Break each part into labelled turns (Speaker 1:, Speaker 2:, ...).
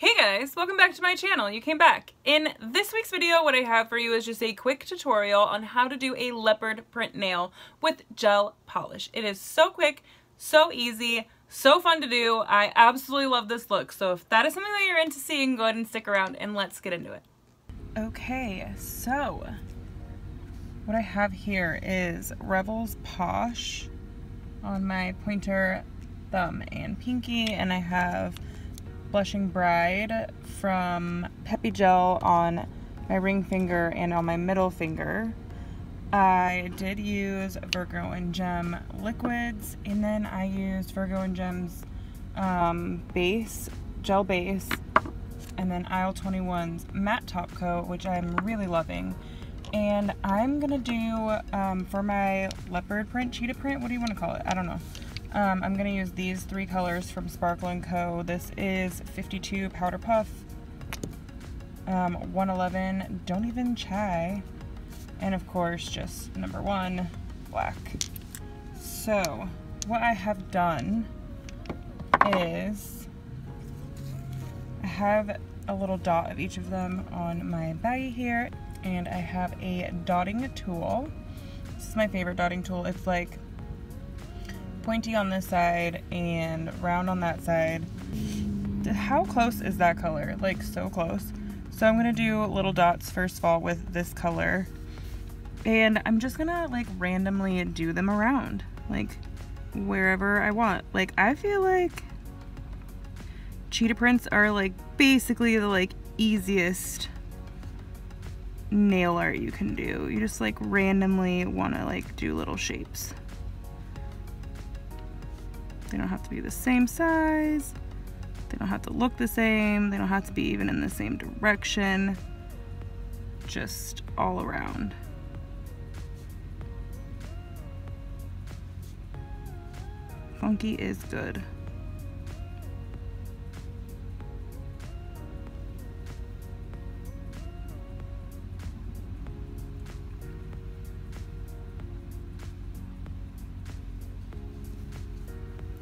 Speaker 1: Hey guys, welcome back to my channel. You came back. In this week's video, what I have for you is just a quick tutorial on how to do a leopard print nail with gel polish. It is so quick, so easy, so fun to do. I absolutely love this look. So if that is something that you're into seeing, go ahead and stick around and let's get into it. Okay, so what I have here is Rebel's Posh on my pointer, thumb, and pinky, and I have Blushing Bride from Peppy Gel on my ring finger and on my middle finger. I did use Virgo and Gem liquids, and then I used Virgo and Gem's gel base, and then Aisle 21's matte top coat, which I'm really loving. And I'm gonna do for my leopard print, cheetah print, what do you want to call it? I don't know. I'm going to use these three colors from Sparkle & Co. This is 52 Powder Puff, 111 Don't Even Chai, and of course just number 1, black. So what I have done is I have a little dot of each of them on my baggie here, and I have a dotting tool. This is my favorite dotting tool. It's like pointy on this side and round on that side. How close is that color? Like so close. So I'm gonna do little dots first of all with this color, and I'm just gonna like randomly do them around like wherever I want. Like I feel like cheetah prints are like basically the like easiest nail art you can do. You just like randomly want to like do little shapes. They don't have to be the same size. They don't have to look the same. They don't have to be even in the same direction. Just all around. Funky is good.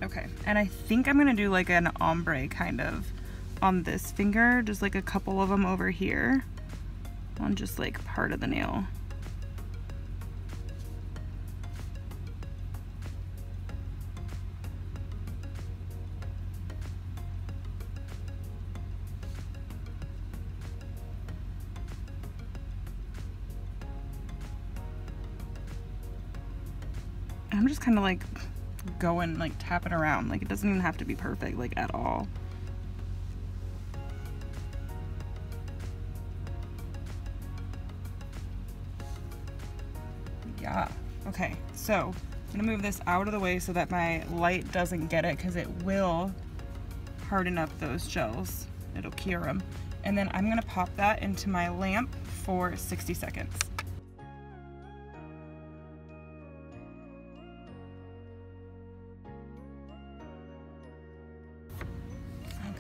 Speaker 1: Okay, and I think I'm gonna do like an ombre kind of on this finger, just like a couple of them over here on just like part of the nail. I'm just kind of like going like tapping around, like it doesn't even have to be perfect like at all. Yeah, okay, so I'm gonna move this out of the way so that my light doesn't get it, because it will harden up those gels, it'll cure them. And then I'm gonna pop that into my lamp for 60 seconds.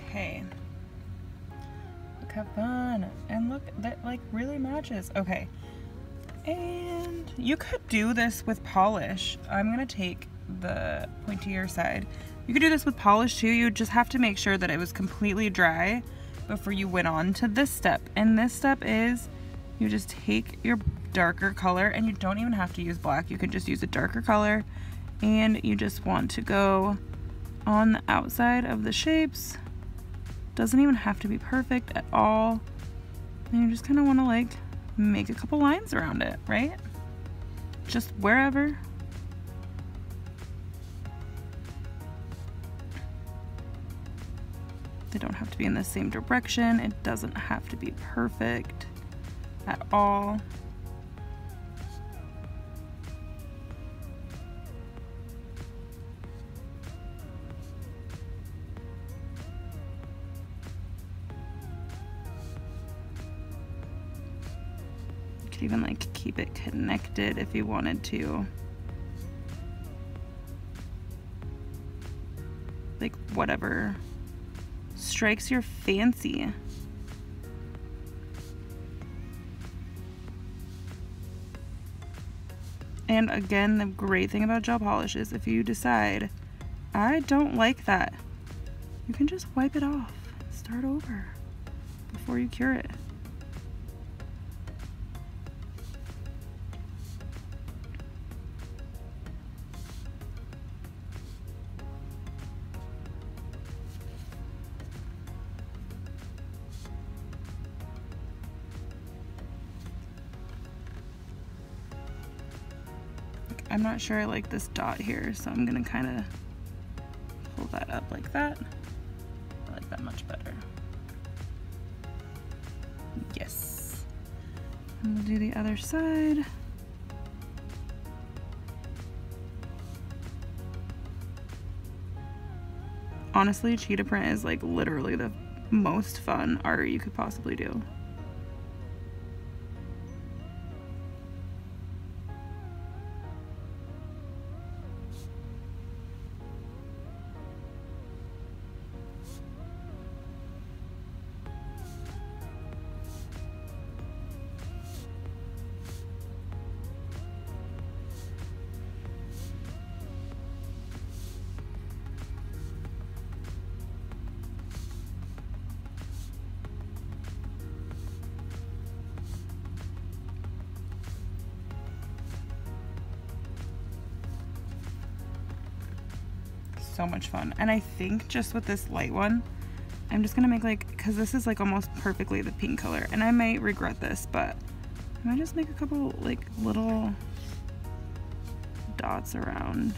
Speaker 1: Okay, look how fun, and look, that like really matches. Okay, and you could do this with polish. I'm gonna take the pointier side. You could do this with polish too. You just have to make sure that it was completely dry before you went on to this step. And this step is you just take your darker color, and you don't even have to use black. You can just use a darker color, and you just want to go on the outside of the shapes. Doesn't even have to be perfect at all. And you just kind of want to like make a couple lines around it, right? Just wherever. They don't have to be in the same direction. It doesn't have to be perfect at all. Could even like keep it connected if you wanted to. Like whatever strikes your fancy. And again, the great thing about gel polish is if you decide, I don't like that, you can just wipe it off start over before you cure it. I'm not sure I like this dot here, so I'm gonna kind of pull that up like that. I like that much better. Yes. And we'll do the other side. Honestly, cheetah print is like literally the most fun art you could possibly do. So much fun. And I think just with this light one, I'm just gonna make like, because this is like almost perfectly the pink color, and I might regret this, but I might just make a couple like little dots around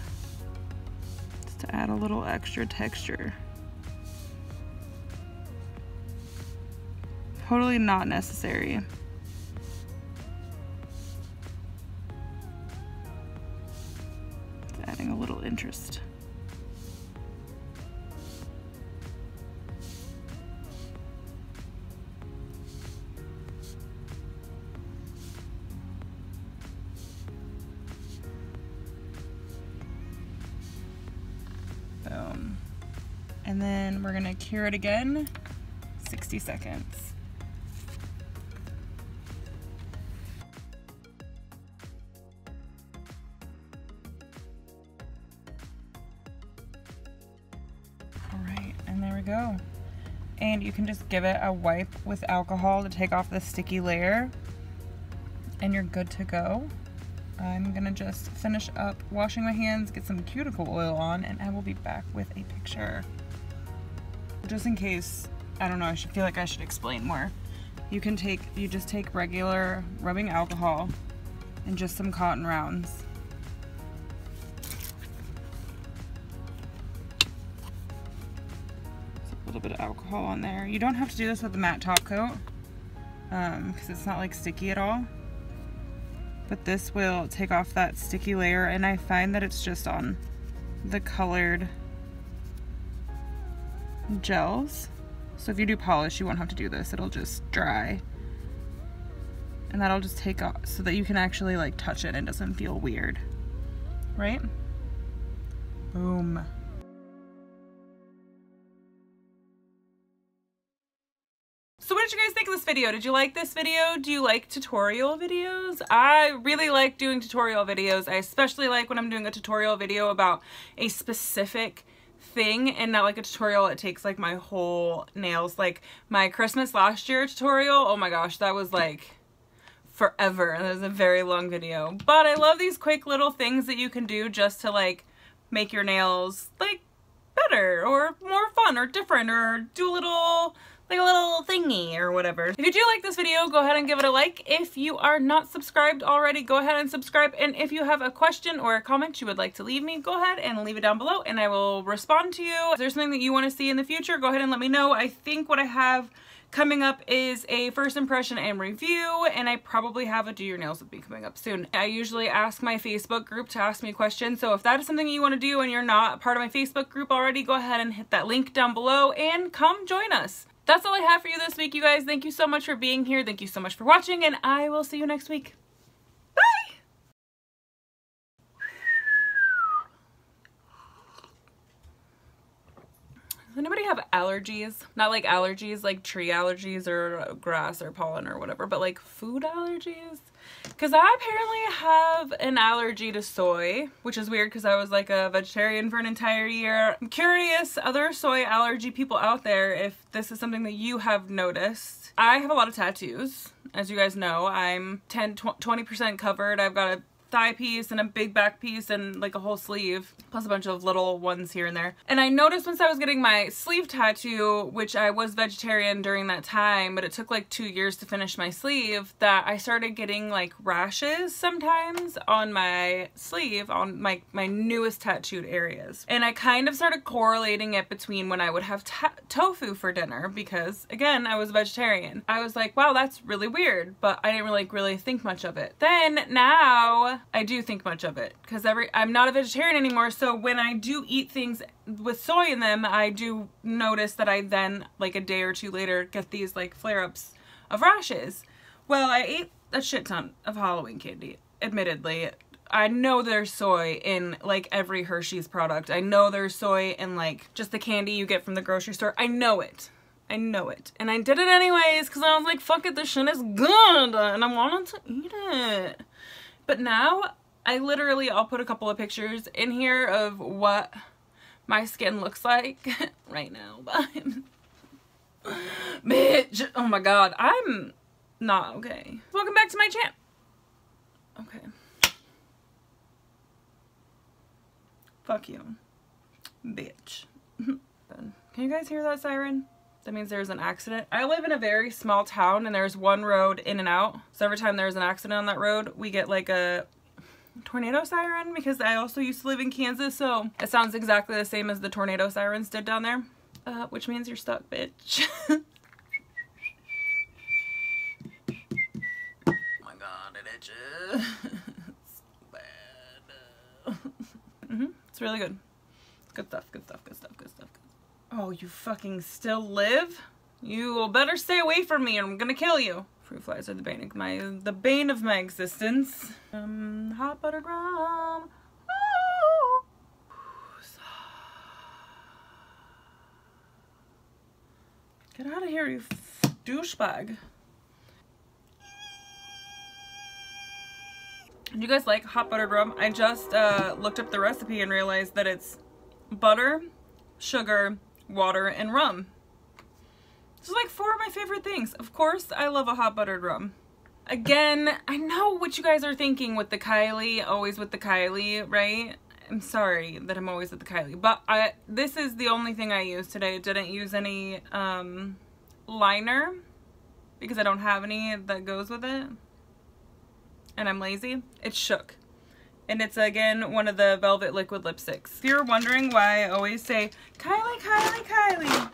Speaker 1: just to add a little extra texture. Totally not necessary. Just adding a little interest. Boom. And then we're gonna cure it again, 60 seconds. All right, and there we go. And you can just give it a wipe with alcohol to take off the sticky layer, and you're good to go. I'm gonna just finish up washing my hands, get some cuticle oil on, and I will be back with a picture. Just in case, I don't know, I feel like I should explain more. You just take regular rubbing alcohol and just some cotton rounds. Just a little bit of alcohol on there. You don't have to do this with the matte top coat because it's not like sticky at all. But this will take off that sticky layer, and I find that it's just on the colored gels. So if you do polish, you won't have to do this. It'll just dry. And that'll just take off so that you can actually like touch it and it doesn't feel weird. Right? Boom. So what did you guys think of this video? Did you like this video? Do you like tutorial videos? I really like doing tutorial videos. I especially like when I'm doing a tutorial video about a specific thing and not like a tutorial that takes like my whole nails. Like my Christmas last year tutorial, oh my gosh, that was like forever. That was a very long video. But I love these quick little things that you can do just to like make your nails like better or more fun or different, or do a little thingy or whatever. If you do like this video, go ahead and give it a like. If you are not subscribed already, go ahead and subscribe. And if you have a question or a comment you would like to leave me, go ahead and leave it down below and I will respond to you. If there's something that you want to see in the future, go ahead and let me know. I think what I have coming up is a first impression and review, and I probably have a do your nails with me coming up soon. I usually ask my Facebook group to ask me questions, so if that is something you want to do and you're not part of my Facebook group already, go ahead and hit that link down below and come join us. That's all I have for you this week, you guys. Thank you so much for being here. Thank you so much for watching, and I will see you next week. Bye! Does anybody have allergies? Not like allergies, like tree allergies or grass or pollen or whatever, but like food allergies? Because I apparently have an allergy to soy, which is weird because I was like a vegetarian for an entire year. I'm curious, other soy allergy people out there, if this is something that you have noticed. I have a lot of tattoos. As you guys know, I'm 20% covered. I've got a thigh piece and a big back piece and like a whole sleeve, plus a bunch of little ones here and there. And I noticed once I was getting my sleeve tattoo, which I was vegetarian during that time, but it took like 2 years to finish my sleeve, that I started getting like rashes sometimes on my sleeve, on my newest tattooed areas. And I kind of started correlating it between when I would have tofu for dinner, because again, I was vegetarian. I was like, wow, that's really weird, but I didn't really think much of it. Then now I do think much of it, because I'm not a vegetarian anymore, so when I do eat things with soy in them, I do notice that I then, like a day or two later, get these like flare-ups of rashes. Well, I ate a shit ton of Halloween candy, admittedly. I know there's soy in like every Hershey's product. I know there's soy in like just the candy you get from the grocery store. I know it. I know it. And I did it anyways because I was like, fuck it, this shit is good. And I wanted to eat it. But now, I'll put a couple of pictures in here of what my skin looks like right now. Bitch, oh my god, I'm not okay. Welcome back to my channel. Okay. Fuck you, bitch. Can you guys hear that siren? That means there's an accident. I live in a very small town and there's one road in and out. So every time there's an accident on that road, we get like a tornado siren, because I also used to live in Kansas, so it sounds exactly the same as the tornado sirens did down there. Which means you're stuck, bitch. Oh my god, it itches. It's bad. It's really good. Good stuff, good stuff, good stuff, good stuff. Oh, you fucking still live? You will better stay away from me or I'm gonna kill you. Fruit flies are the bane of my existence. Hot buttered rum. Oh. Get out of here, you douchebag. Do you guys like hot buttered rum? I just looked up the recipe and realized that it's butter, sugar, water, and rum. This is like 4 of my favorite things. Of course, I love a hot buttered rum. Again, I know what you guys are thinking with the Kylie, always with the Kylie, right? I'm sorry that I'm always with the Kylie, but this is the only thing I used today. I didn't use any liner because I don't have any that goes with it, and I'm lazy. It's Shook. And it's, again, one of the Velvet Liquid Lipsticks. If you're wondering why I always say, Kylie, Kylie, Kylie,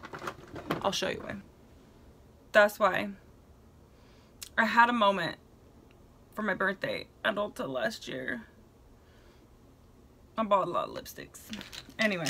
Speaker 1: I'll show you why. That's why. I had a moment for my birthday at Ulta last year. I bought a lot of lipsticks. Anyway.